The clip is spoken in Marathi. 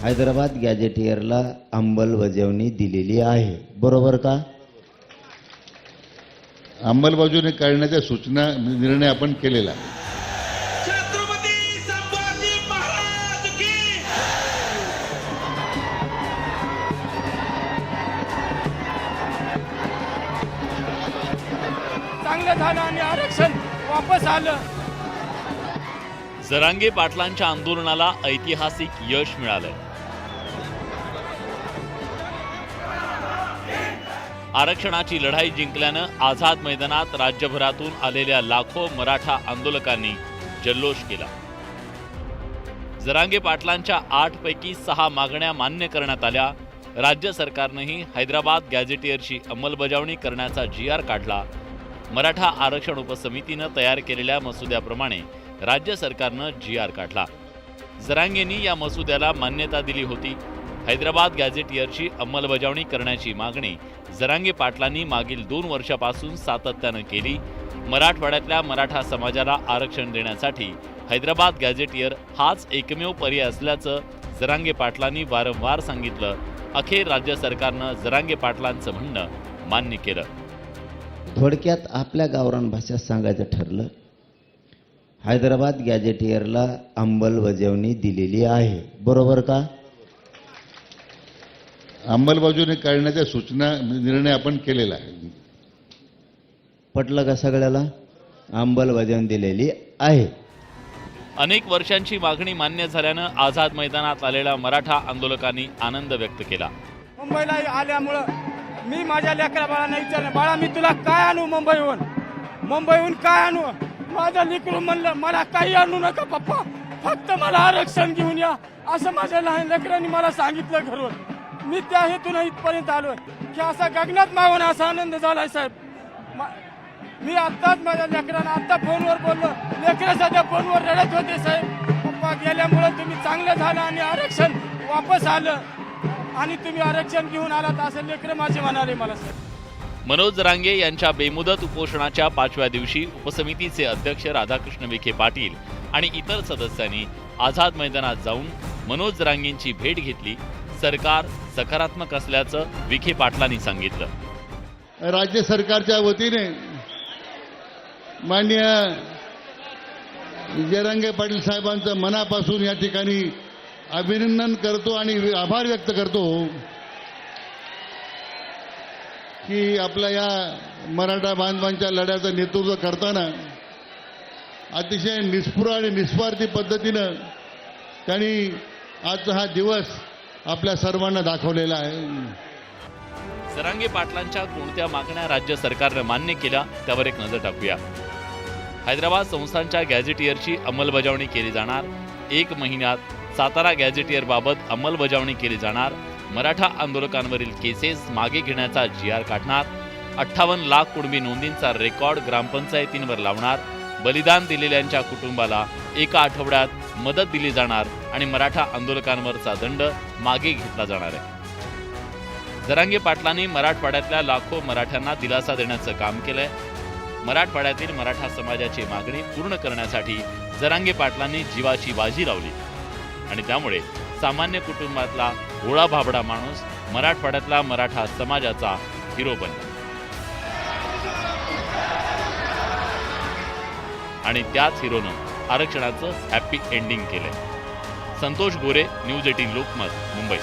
हैदराबाद गॅजेटियरला अंमलबजावणी दिलेली आहे, बरोबर का? अंमलबजावणी करण्याच्या सूचना निर्णय आपण केलेला आहे. छत्रपती संभाजी महाराज की चांगलं झालं आणि आरक्षण वापस आलं. जरांगे पाटलांच्या आंदोलनाला ऐतिहासिक यश मिळालंय. आरक्षणाची लढाई जिंकल्यानं आझाद मैदानात राज्यभरातून आलेल्या लाखो मराठा आंदोलकांनी जल्लोष केला. जरांगे पाटलांच्या 8 पैकी 6 मागण्या मान्य करण्यात आल्या. राज्य सरकारनेही हैदराबाद गॅझेटियरची अंमलबजावणी करण्याचा GR काढला. मराठा आरक्षण उपसमितीनं तयार केलेल्या मसुद्याप्रमाणे राज्य सरकारनं GR काढला. जरांगेंनी या मसुद्याला मान्यता दिली होती. हैदराबाद गॅझेटियरची अंमलबजावणी करण्याची मागणी जरांगे पाटलांनी मागील 2 वर्षापासून सातत्यानं केली. मराठवाड्यातल्या मराठा समाजाला आरक्षण देण्यासाठी हैदराबाद गॅझेटियर हाच एकमेव पर्याय असल्याचं जरांगे पाटलांनी वारंवार सांगितलं. अखेर राज्य सरकारनं जरांगे पाटलांचं म्हणणं मान्य केलं. थोडक्यात आपल्या गावरान भाषेत सांगायचं ठरलं, हैदराबाद गॅजेटियरला अंमलबजावणी दिलेली आहे, बरोबर का? अंमलबजावणी करण्याच्या सूचना निर्णय आपण केलेला आहे. पटलं का सगळ्याला? अंमलबजावणी दिलेली आहे. अनेक वर्षांची मागणी मान्य झाल्यानं आझाद मैदानात आलेल्या मराठा आंदोलकांनी आनंद व्यक्त केला. मुंबईला आल्यामुळं मी माझ्या लेकरा बाळांना विचारलं, बाळा मी तुला काय आणू मुंबईहून काय आणू? माझं लेकरू म्हणलं मला काही आणू नका पप्पा, फक्त मला आरक्षण घेऊन या, असं माझ्या लहान लेकरांनी मला सांगितलं घरून. मी त्या हेतून इथपर्यंत आलोय की असा गगनात मागून असा आनंद झालाय साहेब. मी आत्ताच माझ्या लेकरांना आत्ता फोनवर बोललो, लेकरं सध्या फोनवर रडत होते साहेब, पप्पा गेल्यामुळं तुम्ही चांगलं झालं आणि आरक्षण वापस आलं आणि तुम्ही आरक्षण घेऊन आलात असं लेकरं माझे म्हणाले मला साहेब. मनोज जरांगे यांच्या बेमुदत उपोषणाच्या 5व्या दिवशी उपसमितीचे अध्यक्ष राधाकृष्ण विखे पाटील आणि इतर सदस्यांनी आझाद मैदानात जाऊन मनोज जरांगेंची भेट घेतली. सरकार सकारात्मक असल्याचं विखे पाटलांनी सांगितलं. राज्य सरकारच्या वतीने माननीय जरांगे पाटील साहेबांचं मनापासून या ठिकाणी अभिनंदन करतो आणि आभार व्यक्त करतो की आपल्या या मराठा बांधवांच्या लढ्याचं नेतृत्व करताना अतिशय निस्पृह आणि निस्वार्थी पद्धतीनं त्यांनी आजचा हा दिवस आपल्या सर्वांना दाखवलेला आहे. जरांगे पाटलांच्या कोणत्या मागण्या राज्य सरकारनं मान्य केल्या त्यावर एक नजर टाकूया. हैदराबाद संस्थांच्या गॅझेटियरची अंमलबजावणी केली जाणार. 1 महिन्यात सातारा गॅझेटियरबाबत अंमलबजावणी केली जाणार. मराठा आंदोलकांवरील केसेस मागे घेण्याचा GR काढणार. 58 लाख कुणबी नोंदींचा रेकॉर्ड ग्रामपंचायतींवर लावणार. बलिदान दिलेल्यांच्या कुटुंबाला 1 आठवड्यात मदत दिली जाणार आणि मराठा आंदोलकांवरचा दंड मागे घेतला जाणार आहे. जरांगे पाटलांनी मराठवाड्यातल्या लाखो मराठ्यांना दिलासा देण्याचं काम केलंय. मराठवाड्यातील मराठा समाजाची मागणी पूर्ण करण्यासाठी जरांगे पाटलांनी जीवाची बाजी लावली आणि त्यामुळे सामान्य कुटुंबातला भोळा भाबडा माणूस मराठवाड्यातला मराठा समाजाचा हिरो बनला आणि त्याच हिरोनं आरक्षणाचं हॅपी एंडिंग केलंय. संतोष गोरे, न्यूज 18 लोकमत, मुंबई.